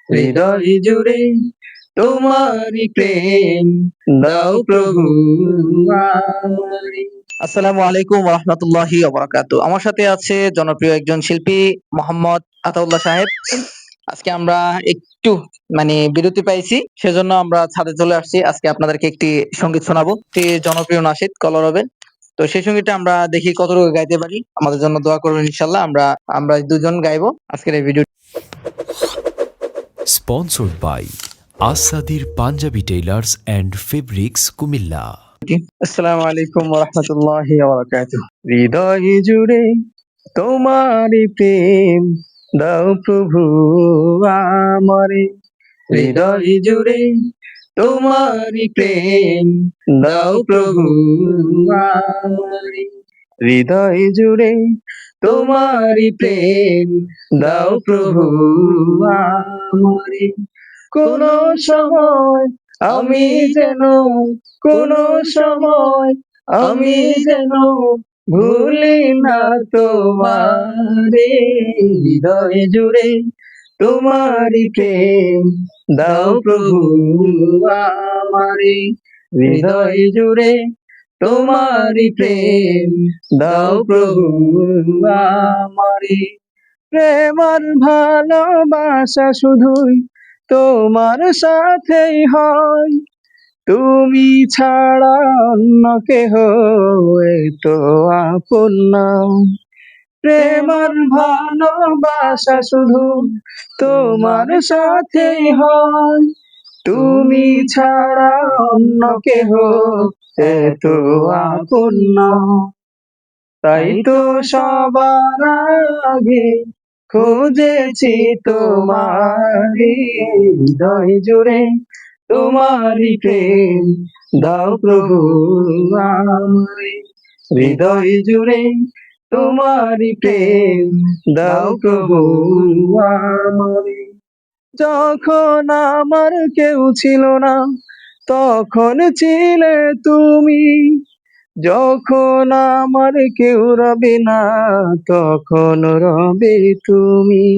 হৃদয় জুড়ে তোমারই প্রেম দাও প্রভু আমারে। আসসালামু আলাইকুম ওয়া রাহমাতুল্লাহি ওয়া বারাকাতুহু। আমার সাথে আছে জনপ্রিয় একজন শিল্পী মোহাম্মদ আতাউল্লাহ সাহেব। আজকে আমরা একটু বিরতি পাইছি, সেজন্য আমরা ছাদে চলে আসছি। আজকে আপনাদেরকে একটি সঙ্গীত শোনাবো, একটি জনপ্রিয় নাশিদ কলরবের। তো সেই সঙ্গীতটা আমরা দেখি কতটুকু গাইতে পারি। আমাদের জন্য দোয়া করবেন ইনশাআল্লাহ। আমরা দুজন গাইবো আজকের এই ভিডিও। Sponsored by আসাদির Panjabi tailors and fabrics Comilla. আসসালামু আলাইকুম ওয়া রাহমাতুল্লাহি ওয়া বারাকাতুহু। হৃদয় জুড়ে তোমারই প্রেম দাও প্রভু আমারে। হৃদয় জুড়ে তোমারই প্রেম দাও প্রভু আমারে। হৃদয় জুড়ে তোমারই প্রেম দাও প্রভু আমারে। কোন সময় আমি যেন কোন সময় আমি যেন ভুলি না তোমারে। হৃদয় জুড়ে তোমারই প্রেম দাও প্রভু আমারে। হৃদয় জুড়ে তোমারই প্রেম দাও প্রভু আমারে। প্রেম আর ভালোবাসা শুধুই তোমার সাথেই হয়, তুমি ছাড়া অন্য কেহ তো আপন না। প্রেম আর ভালোবাসা শুধু তোমার সাথেই হয়, তুমি ছাড়া অন্য কেহ তো আপন না। তাই তো সবার আগে খুঁজেছি তোমারি। হৃদয় জুড়ে তোমারই প্রেম দাও প্রভু আমারে। হৃদয় জুড়ে তোমারই প্রেম দাও প্রভু আমারে। যখন আমার কেউ ছিল না তখন ছিলে তুমি, যখন আমার কেউ রবে না তখন রবে তুমি।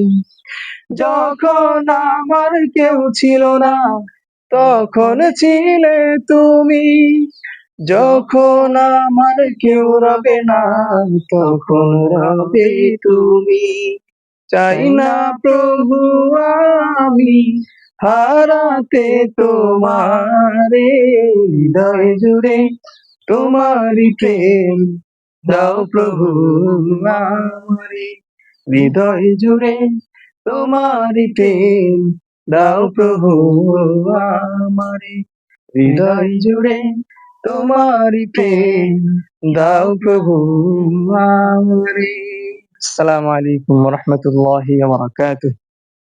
যখন আমার কেউ ছিল না তখন ছিলে তুমি, যখন আমার কেউ রবে না তখন রবে তুমি। চাই না প্রভু আমি হারাতে তোমারে। হৃদয় জুড়ে তোমারই প্রেম দাও প্রভু আমারে। হৃদয় জুড়ে তোমারই প্রেম দাও প্রভু আমারে। হৃদয় জুড়ে তোমারই প্রেম দাও প্রভু আমারে। আসসালামু আলাইকুম ওয়া রাহমাতুল্লাহি ওয়া বারাকাতুহু।